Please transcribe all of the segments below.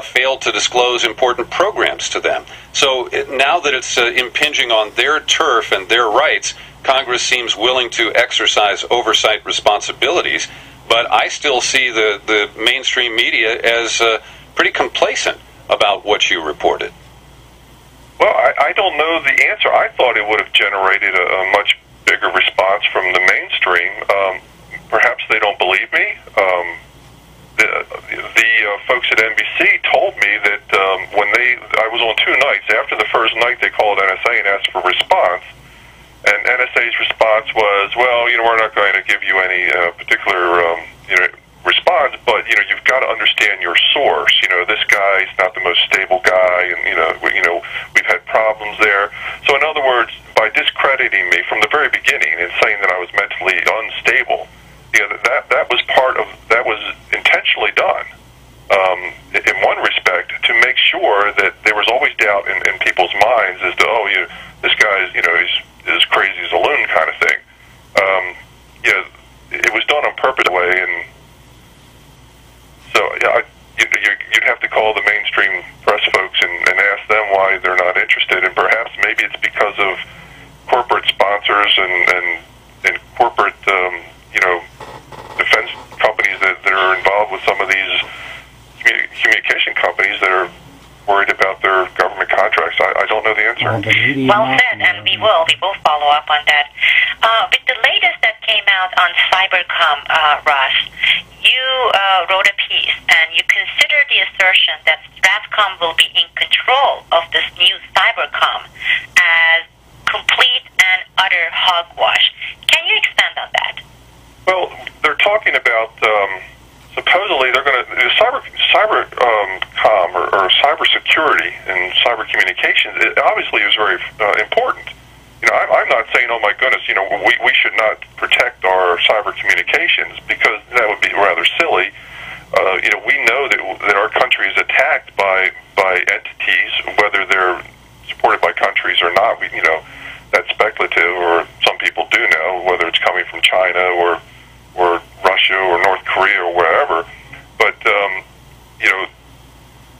failed to disclose important programs to them. So now that it's impinging on their turf and their rights, Congress seems willing to exercise oversight responsibilities, but I still see the mainstream media as pretty complacent about what you reported. Well, I don't know the answer. I thought it would have generated a much bigger response from the mainstream. Perhaps they don't believe me. The folks at NBC told me that I was on 2 nights. After the first night, they called NSA and asked for a response. And NSA's response was, well, we're not going to give you any particular, response, but, you've got to understand your source. This guy's not the most stable guy, and, we've had problems there. So in other words, by discrediting me from the very beginning and saying that I was mentally unstable, that was intentionally done, in one respect, to make sure that there was always doubt in people's minds as to, this guy's, he's as crazy as a loon kind of thing. It was done on purpose way, and so you'd have to call the mainstream press folks and ask them why they're not interested, and perhaps maybe it's because of corporate sponsors and corporate, defense companies that are involved with some of these communication companies that are worried about their government contracts. I don't know the answer. Well said, and we will follow up on that. With the latest that came out on cybercom, Ross, you wrote a piece, and you consider the assertion that Stratcom will be in control of this new cybercom as complete and utter hogwash. Can you expand on that? Well, they're talking about supposedly they're going to cybercom or cybersecurity and cyber communications. It obviously is very important. I'm not saying, oh my goodness, we should not protect our cyber communications, because that would be rather silly. We know that our country is attacked by entities, whether they're supported by countries or not. That's speculative, or some people do know, whether it's coming from China or Russia or North Korea or wherever. But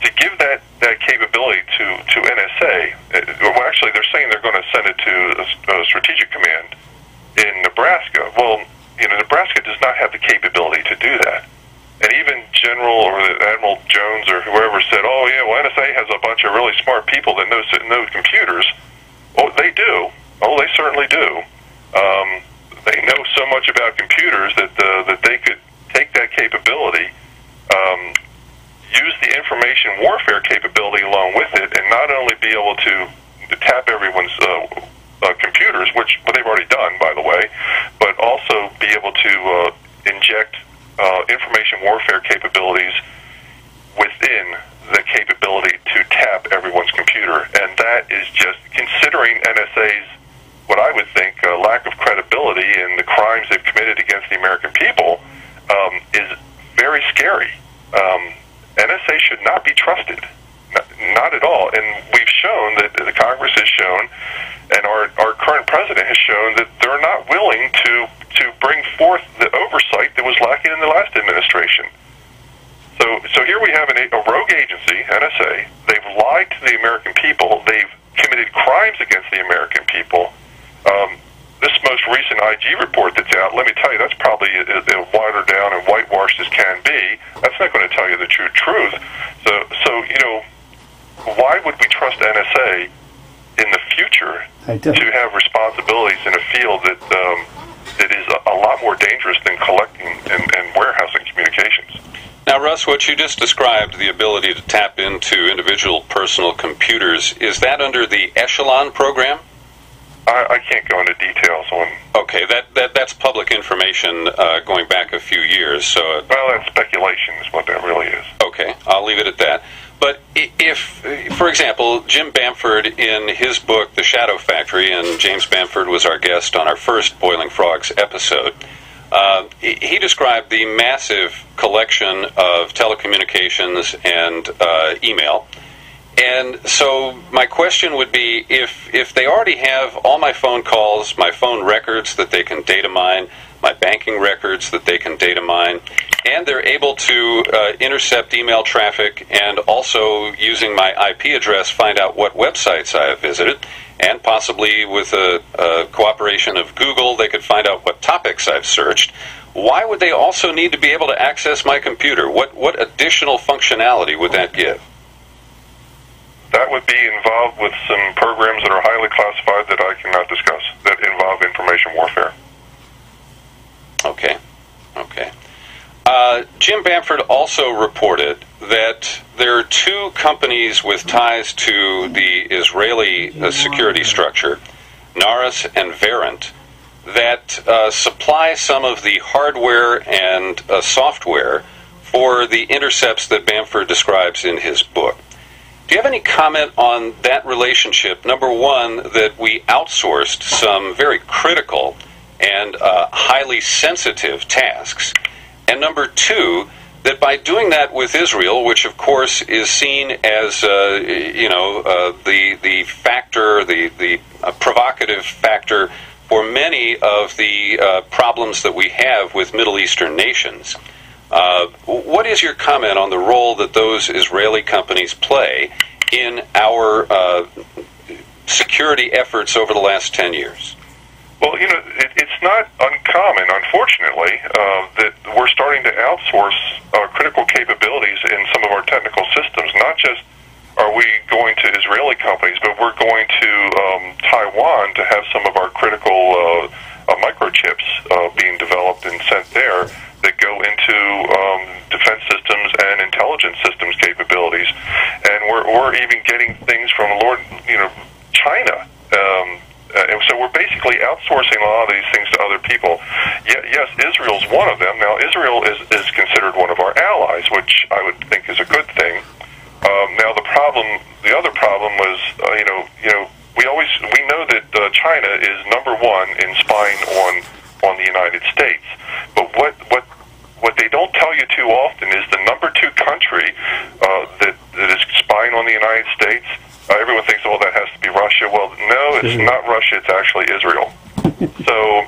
to give that capability to NSA, well, actually they're saying they're going to send it to a strategic command in Nebraska. Well, Nebraska does not have the capability to do that. And even General or Admiral Jones or whoever said, oh yeah, well, NSA has a bunch of really smart people that know computers. Oh, they do. Oh, they certainly do. They know so much about computers that they could take that capability, use the information warfare capability along with it, and not only be able to tap everyone's computers, which they've already done, by the way, but also be able to inject information warfare capabilities within the capability to tap everyone's computer. And that is just, considering NSA's, what I would think, lack of credibility in the crimes they've committed against the American people, is very scary. NSA should not be trusted. Not at all. And we've shown that the Congress has shown, and our current president has shown, that they're not willing to bring forth the oversight that was lacking in the last administration. So here we have a rogue agency, NSA. They've lied to the American people. They've committed crimes against the American people. This most recent IG report that's out, let me tell you, that's probably as watered down and whitewashed as can be. That's not going to tell you the true truth. So why would we trust NSA in the future to have responsibilities in a field that is a lot more dangerous than collecting and warehousing communications? Now, Russ, what you just described, the ability to tap into individual personal computers, is that under the Echelon program? I can't go into details on... Okay, that's public information going back a few years, so... Well, that's speculation is what that really is. Okay, I'll leave it at that. But if, for example, Jim Bamford, in his book, The Shadow Factory, and James Bamford was our guest on our first Boiling Frogs episode, he described the massive collection of telecommunications and email. And so my question would be, if they already have all my phone calls, my phone records that they can data mine, my banking records that they can data mine, and they're able to intercept email traffic and also, using my IP address, find out what websites I have visited, and possibly with a cooperation of Google, they could find out what topics I've searched. Why would they also need to be able to access my computer? What additional functionality would that give? That would be involved with some programs that are highly classified that I cannot discuss, that involve information warfare. Okay. Okay. Jim Bamford also reported that there are two companies with ties to the Israeli security structure, Naras and Verint, that supply some of the hardware and software for the intercepts that Bamford describes in his book. Do you have any comment on that relationship? Number one, that we outsourced some very critical and highly sensitive tasks. And number two, that by doing that with Israel, which of course is seen as the factor, the provocative factor for many of the problems that we have with Middle Eastern nations. What is your comment on the role that those Israeli companies play in our security efforts over the last 10 years? Well, it's not uncommon, unfortunately, that we're starting to outsource critical capabilities in some of our technical systems. Not just are we going to Israeli companies, but we're going to Taiwan to have some of our critical microchips being developed and sent there that go into defense systems and intelligence systems capabilities. And we're even getting things from China. And so we're basically outsourcing a lot of these things to other people. Yes, Israel's one of them. Now, Israel is considered one of our allies, which I would think is a good thing. Now, the other problem was, we know that China is number one in spying on the United States. But what they don't tell you too often is the number two country that is spying on the United States. Everyone thinks, oh, that has to be Russia. Well, no, it's not Russia. It's actually Israel. So,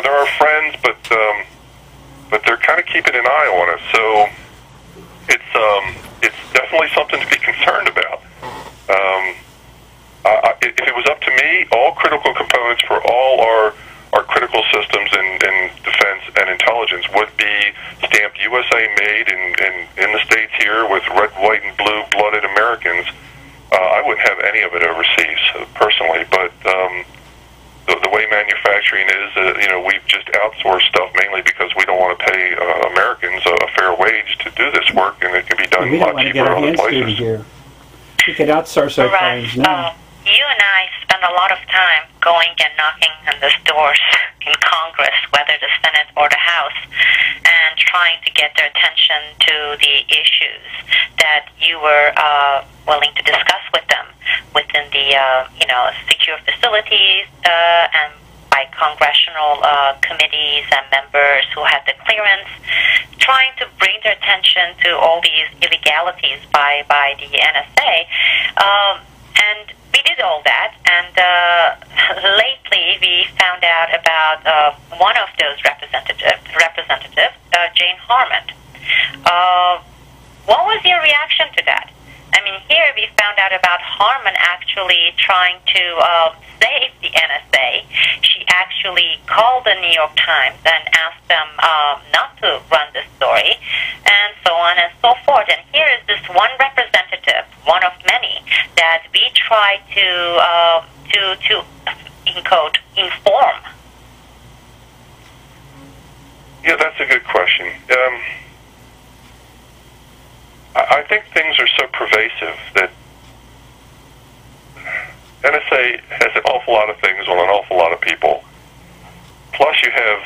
there are friends, but they're kind of keeping an eye on us. So, it's definitely something to be concerned about. If it was up to me, all critical components for all our critical systems in defense and intelligence would be stamped USA made in the States here with red, white, and blue-blooded Americans. I wouldn't have any of it overseas, personally, but the way manufacturing is, we've just outsourced stuff mainly because we don't want to pay Americans a fair wage to do this work, and it can be done a lot cheaper in other places. Here. We could outsource our crimes now. You and I spend a lot of time going and knocking on those doors in Congress, whether the Senate or the House, and trying to get their attention to the issues that you were willing to discuss with them within the secure facilities and by congressional committees and members who had the clearance, trying to bring their attention to all these illegalities by the NSA. And we did all that, and lately we found out about one of those representatives, Jane Harmon. What was your reaction to that? I mean, here we found out about Harmon actually trying to save the NSA. She actually called the New York Times and asked them not to run this story, and so on and so forth. And here is this one representative, one of many, that we try to in quote, inform. Yeah, that's a good question. I think things are so pervasive that NSA has an awful lot of things on an awful lot of people. Plus, you have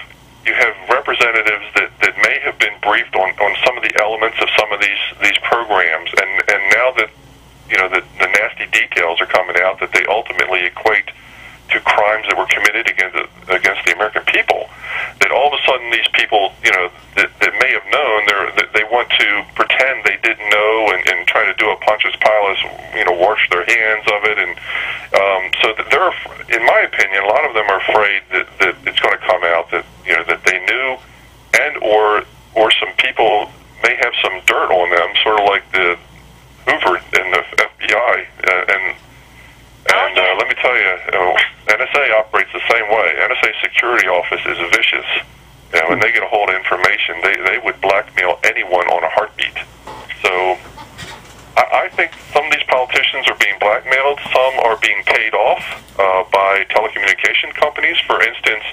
representatives that may have been briefed on some of the elements of some of these programs, and now that the nasty details are coming out that they ultimately equate to crimes that were committed against the American people, that all of a sudden these people that may have known, they want to pretend they didn't know and try to do a Pontius Pilate, wash their hands of it. And so they're, in my opinion, a lot of them are afraid that it's going to come out that that they knew, and or some people may have some dirt on them, sort of like the Hoover and the FBI. Let me tell you, NSA operates the same way. NSA security office is vicious. When they get a hold of information, they would blackmail anyone on a heartbeat. So I think some of these politicians are being blackmailed. Some are being paid off by telecommunication companies. For instance,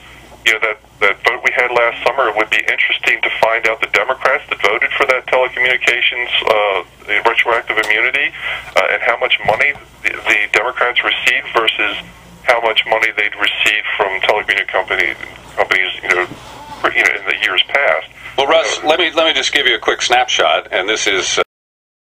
that vote we had last summer, it would be interesting to find out the Democrats that voted for that telecommunications retroactive immunity and how much money the Democrats received versus how much money they'd received from telecommunication companies, in the years past. Well, Russ, let me just give you a quick snapshot, and this is